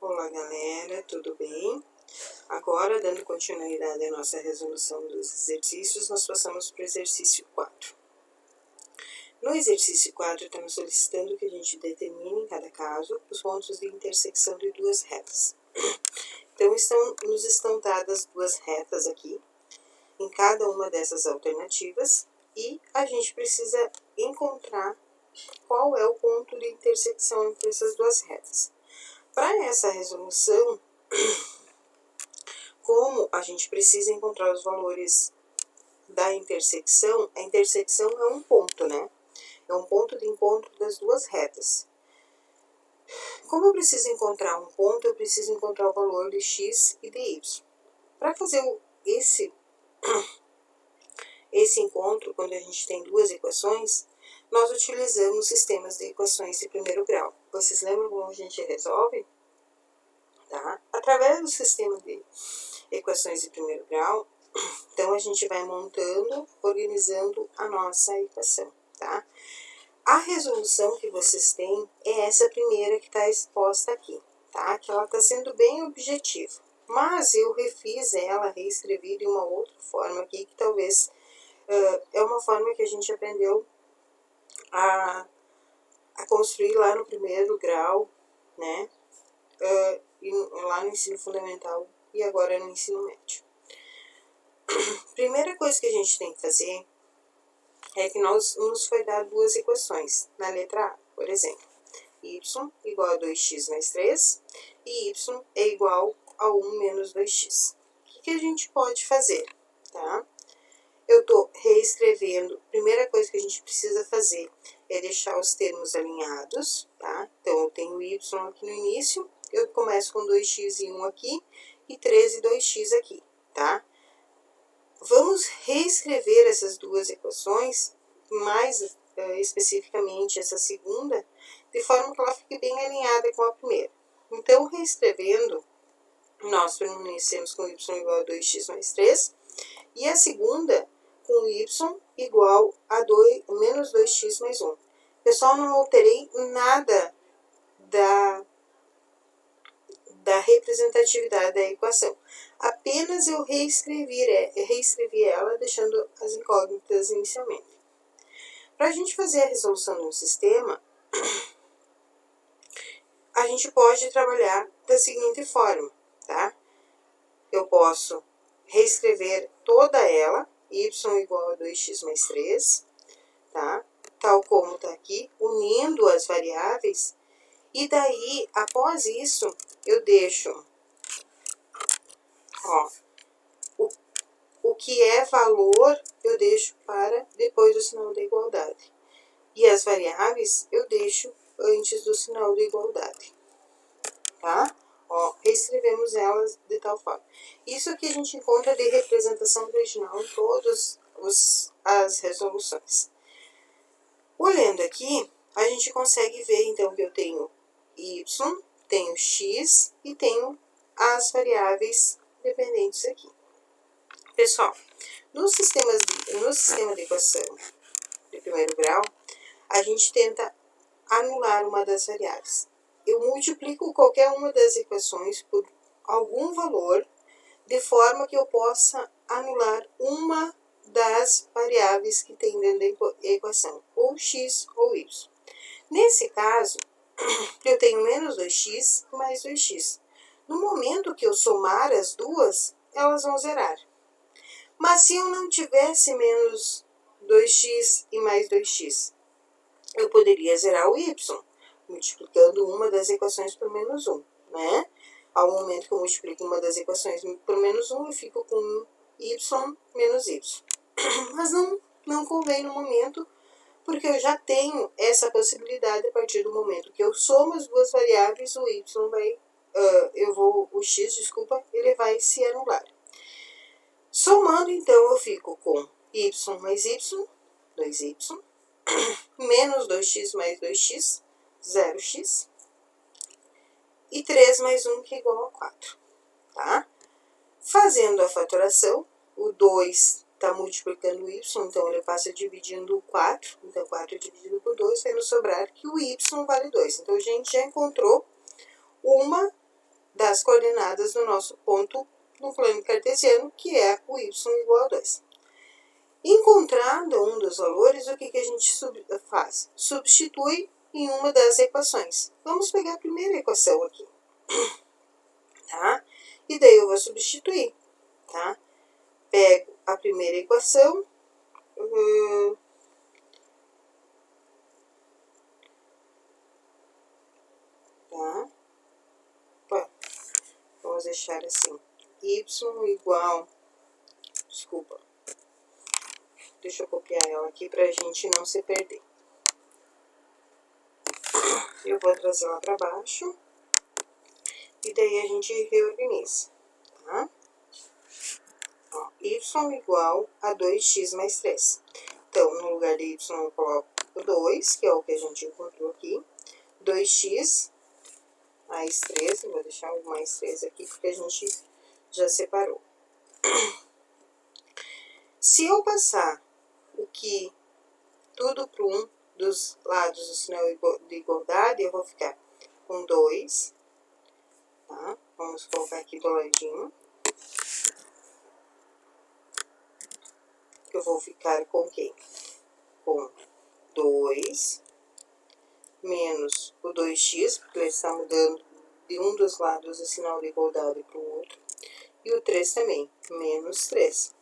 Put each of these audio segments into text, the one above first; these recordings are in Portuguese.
Olá galera, tudo bem? Agora, dando continuidade à nossa resolução dos exercícios, nós passamos para o exercício 4. No exercício 4, estamos solicitando que a gente determine em cada caso os pontos de intersecção de duas retas. Então, nos estão dadas duas retas aqui, em cada uma dessas alternativas, e a gente precisa encontrar qual é o ponto de intersecção entre essas duas retas. Para essa resolução, como a gente precisa encontrar os valores da intersecção, a intersecção é um ponto, né? É um ponto de encontro das duas retas. Como eu preciso encontrar um ponto, eu preciso encontrar o valor de x e de y. Para fazer esse encontro, quando a gente tem duas equações, nós utilizamos sistemas de equações de primeiro grau. Vocês lembram como a gente resolve? Tá? Através do sistema de equações de primeiro grau, então a gente vai montando, organizando a nossa equação, tá? A resolução que vocês têm é essa primeira que está exposta aqui, tá? Que ela está sendo bem objetiva. Mas eu refiz ela, reescrevi de uma outra forma aqui, que talvez é uma forma que a gente aprendeu a construir lá no primeiro grau, né? Lá no ensino fundamental e agora no ensino médio. Primeira coisa que a gente tem que fazer é que nos foi dar duas equações. Na letra A, por exemplo, y igual a 2x mais 3 e y é igual a 1 menos 2x. O que a gente pode fazer? Tá? Eu estou reescrevendo. Primeira coisa que a gente precisa fazer é deixar os termos alinhados. Tá? Então, eu tenho y aqui no início, eu começo com 2x e 1 aqui e 3 e 2x aqui. Tá? Vamos reescrever essas duas equações, mais especificamente essa segunda, de forma que ela fique bem alinhada com a primeira. Então, reescrevendo, nós permanecemos com y igual a 2x mais 3, e a segunda com y igual a menos 2x mais 1. Pessoal, não alterei nada da representatividade da equação. Apenas eu reescrevi ela, deixando as incógnitas inicialmente. Para a gente fazer a resolução de um sistema, a gente pode trabalhar da seguinte forma, tá? Eu posso reescrever toda ela, y igual a 2x mais 3, tá? Tal como está aqui, unindo as variáveis. E daí, após isso, eu deixo, ó, o que é valor, eu deixo para depois do sinal da igualdade. E as variáveis, eu deixo antes do sinal da igualdade. Tá? Ó, reescrevemos elas de tal forma. Isso aqui a gente encontra de representação original em todas as resoluções. Olhando aqui, a gente consegue ver, então, que eu tenho y, tenho x e tenho as variáveis dependentes aqui. Pessoal, no sistema de equação de primeiro grau, a gente tenta anular uma das variáveis. Eu multiplico qualquer uma das equações por algum valor, de forma que eu possa anular uma das variáveis que tem dentro da equação, ou x ou y. Nesse caso, eu tenho menos 2x mais 2x. No momento que eu somar as duas, elas vão zerar. Mas se eu não tivesse menos 2x e mais 2x, eu poderia zerar o y, multiplicando uma das equações por menos 1, né? Ao momento que eu multiplico uma das equações por menos 1, eu fico com y menos y. Mas não convém no momento, porque eu já tenho essa possibilidade a partir do momento que eu somo as duas variáveis, o y vai, o x, desculpa, ele vai se anular. Somando, então, eu fico com y mais y, 2y, menos 2x mais 2x, 0x, e 3 mais 1, que é igual a 4. Tá? Fazendo a fatoração, o 2 está multiplicando o y, então ele passa dividindo o 4, então 4 dividido por 2 vai nos sobrar que o y vale 2. Então, a gente já encontrou uma das coordenadas do nosso ponto no plano cartesiano, que é o y igual a 2. Encontrado um dos valores, o que a gente faz? Substitui em uma das equações. Vamos pegar a primeira equação aqui, tá? E daí eu vou substituir, tá? Pego a primeira equação, tá? Vamos deixar assim, y igual, desculpa, deixa eu copiar ela aqui para a gente não se perder. Eu vou trazer ela para baixo, e daí a gente reorganiza, tá? Ó, y igual a 2x mais 3. Então, no lugar de y eu coloco o 2, que é o que a gente encontrou aqui, 2x mais 3, eu vou deixar o mais 3 aqui, porque a gente já separou. Se eu passar tudo para um dos lados do sinal de igualdade, eu vou ficar com 2, tá? Vamos colocar aqui do ladinho. Eu vou ficar com quem? Com 2 menos o 2x, porque ele está mudando de um dos lados o sinal de igualdade para o outro. E o 3 também, menos 3.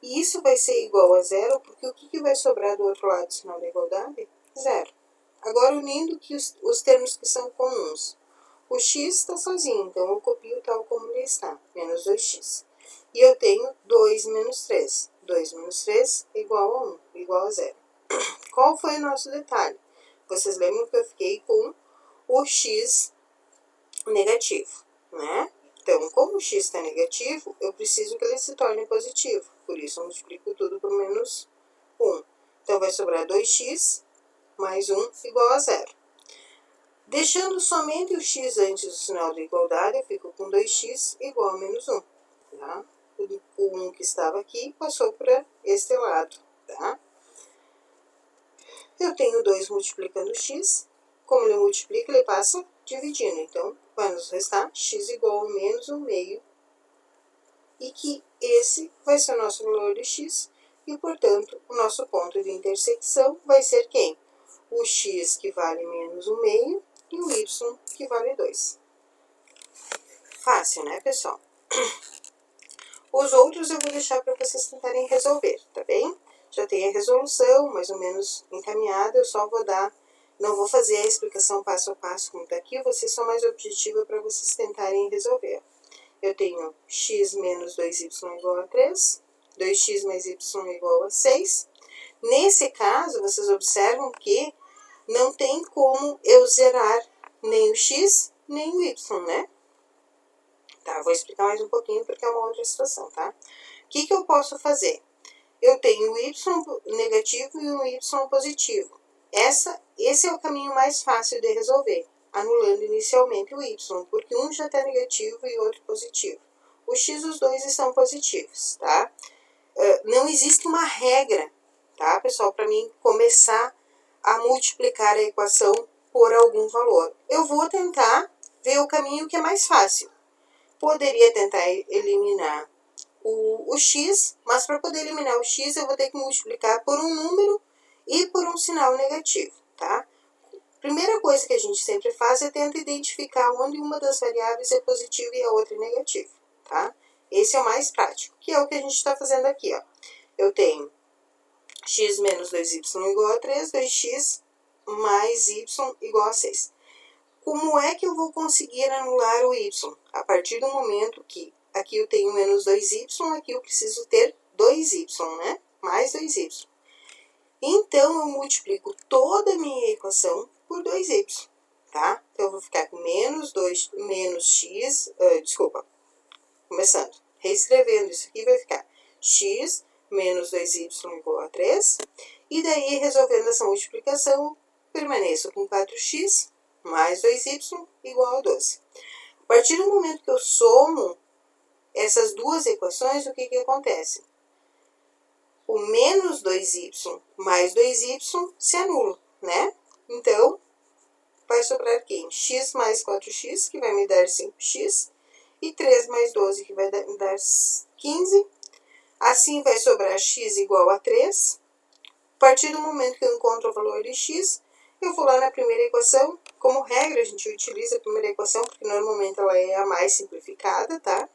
E isso vai ser igual a 0, porque o que vai sobrar do outro lado do sinal de igualdade? 0. Agora, unindo que os termos que são comuns. O x está sozinho, então eu copio tal como ele está, menos 2x. E eu tenho 2 menos 3. 2 menos 3 é igual a 1, igual a 0. Qual foi o nosso detalhe? Vocês lembram que eu fiquei com o x negativo, né? Então, como o x está negativo, eu preciso que ele se torne positivo. Por isso, eu multiplico tudo por menos 1. Então, vai sobrar 2x mais 1 igual a 0. Deixando somente o x antes do sinal de igualdade, eu fico com 2x igual a menos 1. Tá? O 1 que estava aqui passou para este lado. Tá? Eu tenho 2 multiplicando x. Como ele multiplica, ele passa dividindo. Então, vai nos restar x igual a menos 1 meio. E que esse vai ser o nosso valor de x. E, portanto, o nosso ponto de intersecção vai ser quem? O x que vale menos 1 meio e o y que vale 2. Fácil, né, pessoal? Os outros eu vou deixar para vocês tentarem resolver, tá bem? Já tem a resolução mais ou menos encaminhada, eu só vou dar, não vou fazer a explicação passo a passo como está aqui, vou ser só mais objetiva para vocês tentarem resolver. Eu tenho x menos 2y igual a 3, 2x mais y igual a 6. Nesse caso, vocês observam que não tem como eu zerar nem o x, nem o y, né? Tá, vou explicar mais um pouquinho porque é uma outra situação, tá? O que eu posso fazer? Eu tenho o y negativo e o y positivo. Esse é o caminho mais fácil de resolver, anulando inicialmente o y, porque um já está negativo e o outro positivo. O x, os dois estão positivos, tá? Não existe uma regra, tá, pessoal, para mim começar a multiplicar a equação por algum valor. Eu vou tentar ver o caminho que é mais fácil. Poderia tentar eliminar o x, mas para poder eliminar o x, eu vou ter que multiplicar por um número e por um sinal negativo, tá? Primeira coisa que a gente sempre faz é tentar identificar onde uma das variáveis é positiva e a outra é negativa, tá? Esse é o mais prático, que é o que a gente está fazendo aqui, ó. Eu tenho x menos 2y igual a 3, 2x mais y igual a 6. Como é que eu vou conseguir anular o y? A partir do momento que aqui eu tenho menos 2y, aqui eu preciso ter 2y, né? Mais 2y. Então, eu multiplico toda a minha equação por 2y, tá? Então, eu vou ficar com menos x, começando, reescrevendo isso aqui, vai ficar x menos 2y igual a 3. E daí, resolvendo essa multiplicação, permaneço com 4x mais 2y igual a 12. A partir do momento que eu somo essas duas equações, o que acontece? O menos 2y mais 2y se anula, né? Então, vai sobrar quem? X mais 4x, que vai me dar 5x, e 3 mais 12, que vai dar 15. Assim, vai sobrar x igual a 3. A partir do momento que eu encontro o valor de x, eu vou lá na primeira equação. Como regra, a gente utiliza a primeira equação, porque normalmente ela é a mais simplificada, tá?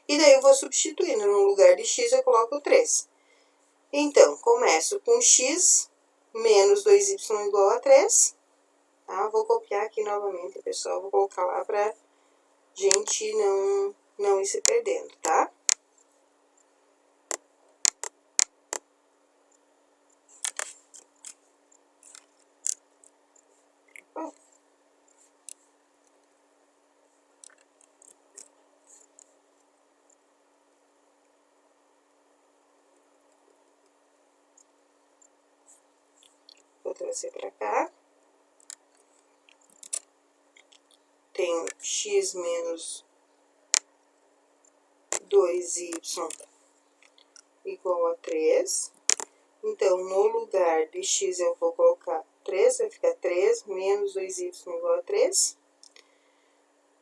E daí eu vou substituindo. No lugar de x, eu coloco 3. Então, começo com x menos 2y igual a 3. Tá? Vou copiar aqui novamente, pessoal. Vou colocar lá para gente não ir se perdendo, tá? Bom. Vou trazer para cá. Tenho x menos 2y igual a 3. Então, no lugar de x eu vou colocar 3, vai ficar 3 menos 2y igual a 3.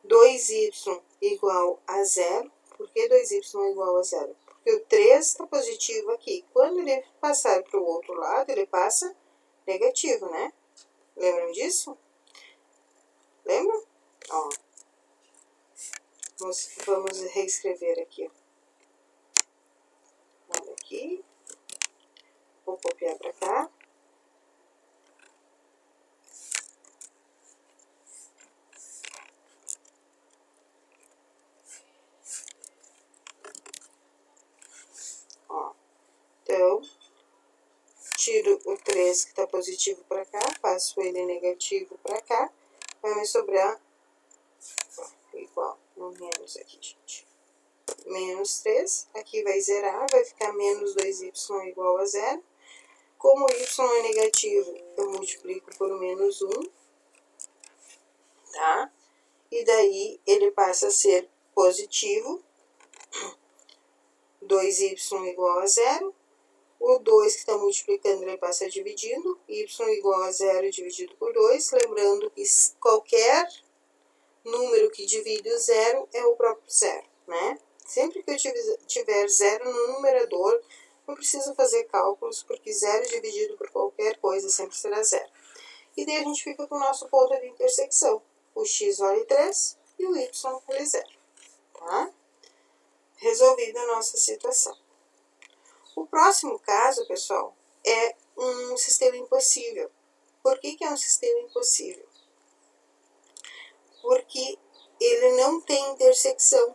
2y igual a 0. Por que 2y igual a 0? Porque o 3 está positivo aqui. Quando ele passar para o outro lado, ele passa negativo, né? Lembram disso? Lembram? Ó. Vamos reescrever aqui. Olha aqui. Vou copiar para cá. Ó. Então, tiro o 3 que está positivo para cá, passo ele negativo para cá, vai me sobrar, ó, igual, no menos aqui, gente. Menos 3, aqui vai zerar, vai ficar menos 2y igual a 0. Como y é negativo, eu multiplico por menos 1, tá? E daí ele passa a ser positivo, 2y igual a 0. O 2 que está multiplicando, ele passa dividindo, y igual a 0 dividido por 2, lembrando que qualquer número que divide o zero é o próprio zero, né? Sempre que eu tiver zero no numerador, não preciso fazer cálculos, porque 0 dividido por qualquer coisa sempre será zero. E daí a gente fica com o nosso ponto de intersecção. O x vale 3 e o y vale 0, tá? Resolvida a nossa situação. O próximo caso, pessoal, é um sistema impossível. Por que é um sistema impossível? Porque ele não tem intersecção.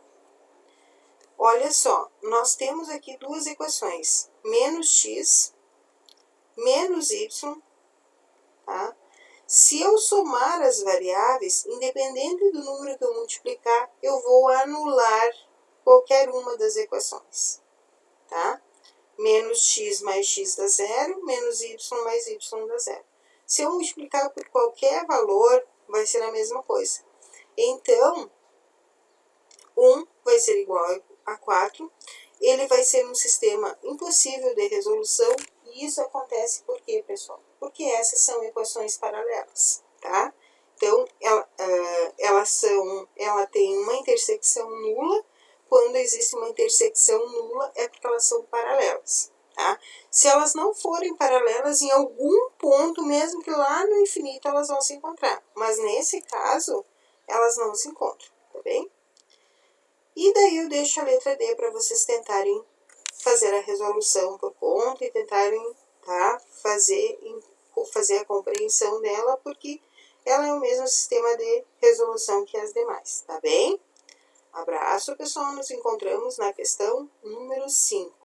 Olha só, nós temos aqui duas equações, menos x, menos y, tá? Se eu somar as variáveis, independente do número que eu multiplicar, eu vou anular qualquer uma das equações, tá? Menos x mais x dá 0, menos y mais y dá 0. Se eu multiplicar por qualquer valor, vai ser a mesma coisa. Então, 1 vai ser igual a 4. Ele vai ser um sistema impossível de resolução. E isso acontece por quê, pessoal? Porque essas são equações paralelas, tá? Então, ela tem uma intersecção nula. Quando existe uma intersecção nula, é porque elas são paralelas, tá? Se elas não forem paralelas, em algum ponto, mesmo que lá no infinito, elas vão se encontrar. Mas nesse caso, elas não se encontram, tá bem? E daí eu deixo a letra D para vocês tentarem fazer a resolução por conta e tentarem, tá, fazer a compreensão dela, porque ela é o mesmo sistema de resolução que as demais, tá bem? Abraço, pessoal. Nos encontramos na questão número 5.